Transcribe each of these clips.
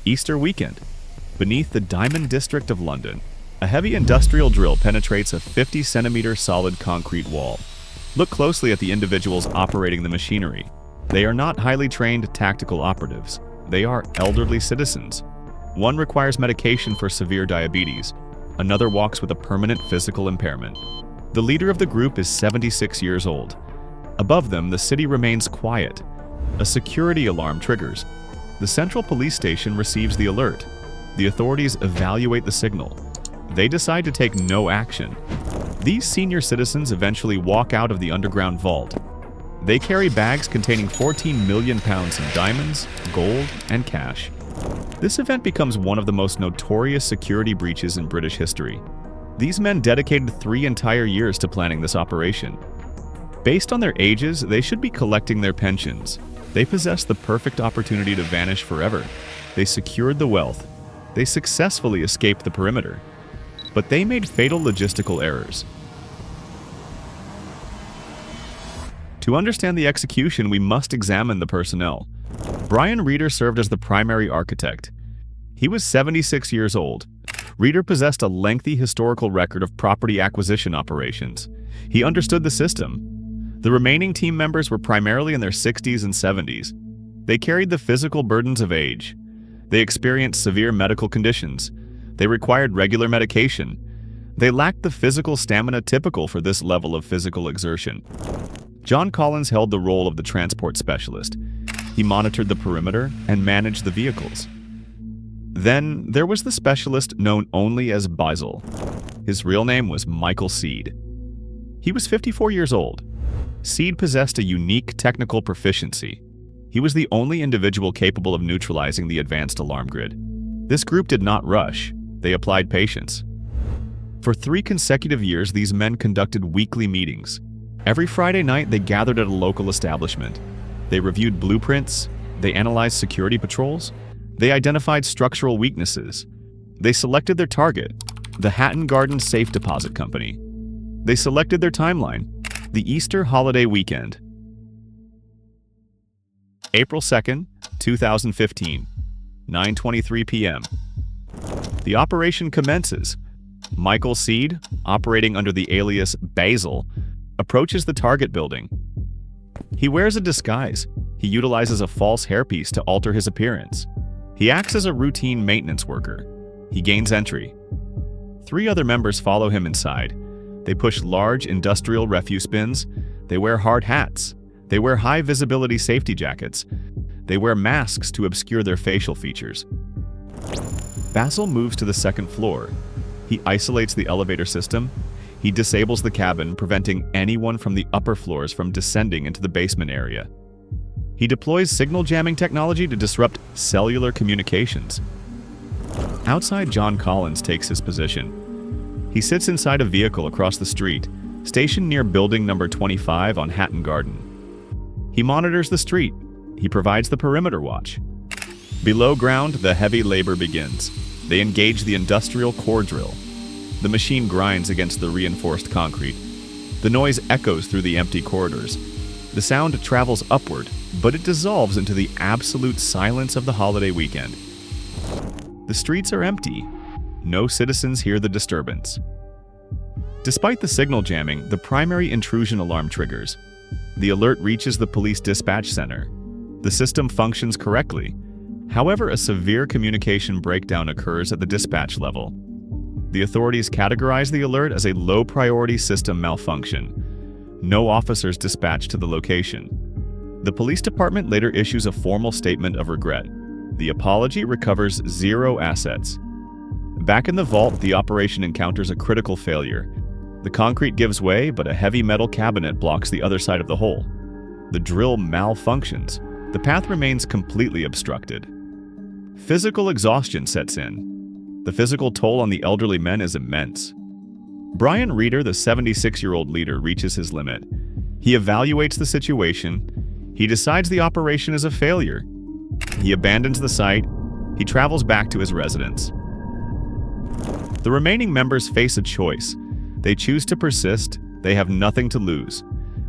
Easter weekend. Beneath the Diamond District of London, a heavy industrial drill penetrates a 50-centimeter solid concrete wall. Look closely at the individuals operating the machinery. They are not highly trained tactical operatives. They are elderly citizens. One requires medication for severe diabetes. Another walks with a permanent physical impairment. The leader of the group is 76 years old. Above them, the city remains quiet. A security alarm triggers. The central police station receives the alert. The authorities evaluate the signal. They decide to take no action. These senior citizens eventually walk out of the underground vault. They carry bags containing 14 million pounds in diamonds, gold, and cash. This event becomes one of the most notorious security breaches in British history. These men dedicated 3 entire years to planning this operation. Based on their ages, they should be collecting their pensions. They possessed the perfect opportunity to vanish forever. They secured the wealth. They successfully escaped the perimeter. But they made fatal logistical errors. To understand the execution, we must examine the personnel. Brian Reeder served as the primary architect. He was 76 years old. Reeder possessed a lengthy historical record of property acquisition operations. He understood the system. The remaining team members were primarily in their 60s and 70s. They carried the physical burdens of age. They experienced severe medical conditions. They required regular medication. They lacked the physical stamina typical for this level of physical exertion. John Collins held the role of the transport specialist. He monitored the perimeter and managed the vehicles. Then there was the specialist known only as Basil. His real name was Michael Seed. He was 54 years old. Seed possessed a unique technical proficiency. He was the only individual capable of neutralizing the advanced alarm grid. This group did not rush. They applied patience. For 3 consecutive years, these men conducted weekly meetings. Every Friday night, they gathered at a local establishment. They reviewed blueprints. They analyzed security patrols. They identified structural weaknesses. They selected their target, the Hatton Garden Safe Deposit Company. They selected their timeline, the Easter holiday weekend. April 2nd, 2015, 9:23 p.m. The operation commences. Michael Seed, operating under the alias Basil, approaches the target building. He wears a disguise. He utilizes a false hairpiece to alter his appearance. He acts as a routine maintenance worker. He gains entry. 3 other members follow him inside. They push large industrial refuse bins. They wear hard hats. They wear high-visibility safety jackets. They wear masks to obscure their facial features. Basil moves to the 2nd floor. He isolates the elevator system. He disables the cabin, preventing anyone from the upper floors from descending into the basement area. He deploys signal jamming technology to disrupt cellular communications. Outside, John Collins takes his position. He sits inside a vehicle across the street, stationed near building number 25 on Hatton Garden. He monitors the street. He provides the perimeter watch. Below ground, the heavy labor begins. They engage the industrial core drill. The machine grinds against the reinforced concrete. The noise echoes through the empty corridors. The sound travels upward, but it dissolves into the absolute silence of the holiday weekend. The streets are empty. No citizens hear the disturbance. Despite the signal jamming, the primary intrusion alarm triggers. The alert reaches the police dispatch center. The system functions correctly. However, a severe communication breakdown occurs at the dispatch level. The authorities categorize the alert as a low-priority system malfunction. No officers dispatched to the location. The police department later issues a formal statement of regret. The apology recovers 0 assets. Back in the vault, the operation encounters a critical failure. The concrete gives way, but a heavy metal cabinet blocks the other side of the hole. The drill malfunctions. The path remains completely obstructed. Physical exhaustion sets in. The physical toll on the elderly men is immense. Brian Reeder, the 76-year-old leader, reaches his limit. He evaluates the situation. He decides the operation is a failure. He abandons the site. He travels back to his residence. The remaining members face a choice. They choose to persist. They have nothing to lose.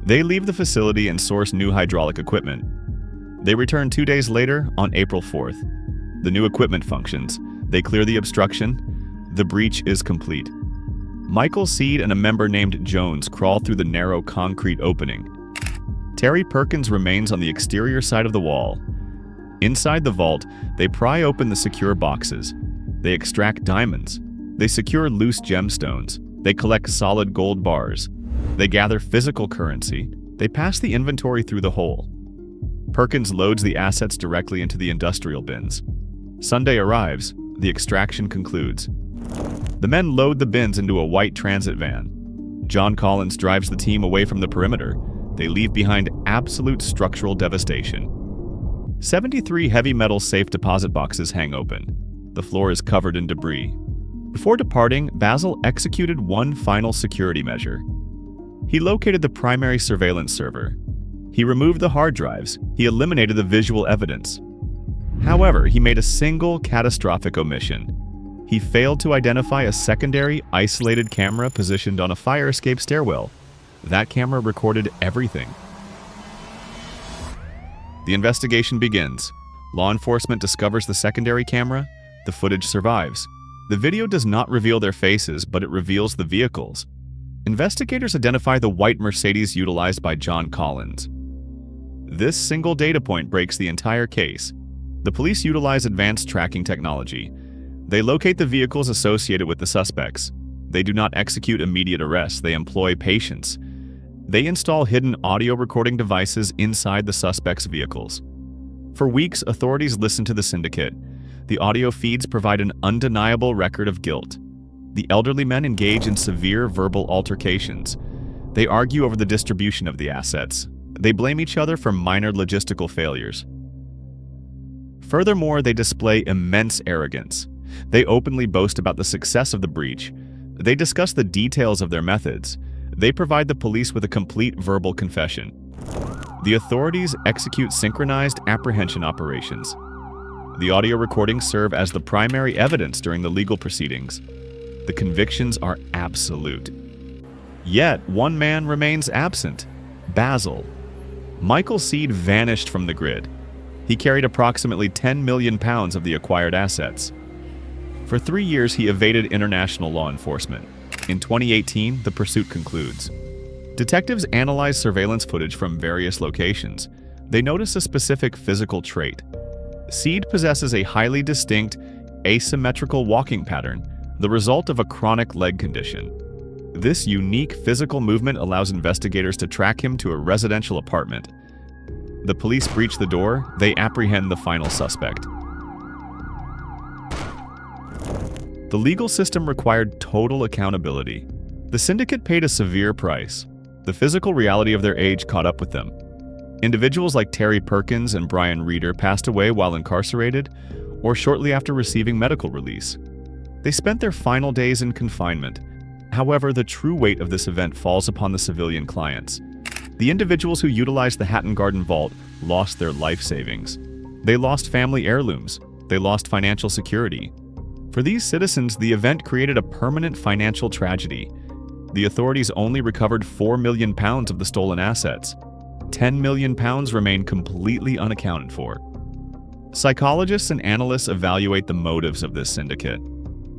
They leave the facility and source new hydraulic equipment. They return 2 days later on April 4th. The new equipment functions. They clear the obstruction. The breach is complete. Michael Seed and a member named Jones crawl through the narrow concrete opening. Terry Perkins remains on the exterior side of the wall. Inside the vault, they pry open the secure boxes. They extract diamonds. They secure loose gemstones. They collect solid gold bars. They gather physical currency. They pass the inventory through the hole. Perkins loads the assets directly into the industrial bins. Sunday arrives. The extraction concludes. The men load the bins into a white transit van. John Collins drives the team away from the perimeter. They leave behind absolute structural devastation. 73 heavy metal safe deposit boxes hang open. The floor is covered in debris. Before departing, Basil executed one final security measure. He located the primary surveillance server. He removed the hard drives. He eliminated the visual evidence. However, he made a single catastrophic omission. He failed to identify a secondary, isolated camera positioned on a fire escape stairwell. That camera recorded everything. The investigation begins. Law enforcement discovers the secondary camera. The footage survives. The video does not reveal their faces, but it reveals the vehicles. Investigators identify the white Mercedes utilized by John Collins. This single data point breaks the entire case. The police utilize advanced tracking technology. They locate the vehicles associated with the suspects. They do not execute immediate arrests. They employ patience. They install hidden audio recording devices inside the suspects' vehicles. For weeks, authorities listen to the syndicate. The audio feeds provide an undeniable record of guilt. The elderly men engage in severe verbal altercations. They argue over the distribution of the assets. They blame each other for minor logistical failures. Furthermore, they display immense arrogance. They openly boast about the success of the breach. They discuss the details of their methods. They provide the police with a complete verbal confession. The authorities execute synchronized apprehension operations. The audio recordings serve as the primary evidence during the legal proceedings. The convictions are absolute. Yet, one man remains absent: Basil. Michael Seed vanished from the grid. He carried approximately 10 million pounds of the acquired assets. For 3 years, he evaded international law enforcement. In 2018, the pursuit concludes. Detectives analyze surveillance footage from various locations. They notice a specific physical trait. Seed possesses a highly distinct, asymmetrical walking pattern, the result of a chronic leg condition. This unique physical movement allows investigators to track him to a residential apartment. The police breach the door. They apprehend the final suspect. The legal system required total accountability. The syndicate paid a severe price. The physical reality of their age caught up with them. Individuals like Terry Perkins and Brian Reeder passed away while incarcerated or shortly after receiving medical release. They spent their final days in confinement. However, the true weight of this event falls upon the civilian clients. The individuals who utilized the Hatton Garden Vault lost their life savings. They lost family heirlooms. They lost financial security. For these citizens, the event created a permanent financial tragedy. The authorities only recovered 4 million pounds of the stolen assets. 10 million pounds remain completely unaccounted for. Psychologists and analysts evaluate the motives of this syndicate.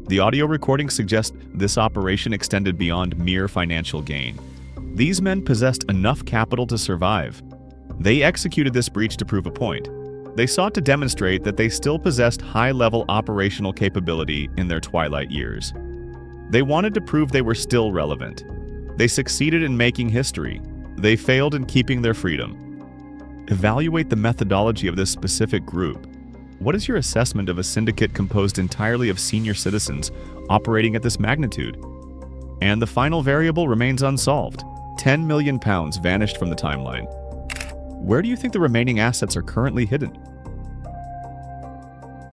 The audio recordings suggest this operation extended beyond mere financial gain. These men possessed enough capital to survive. They executed this breach to prove a point. They sought to demonstrate that they still possessed high-level operational capability in their twilight years. They wanted to prove they were still relevant. They succeeded in making history. They failed in keeping their freedom. Evaluate the methodology of this specific group. What is your assessment of a syndicate composed entirely of senior citizens operating at this magnitude? And the final variable remains unsolved. 10 million pounds vanished from the timeline. Where do you think the remaining assets are currently hidden?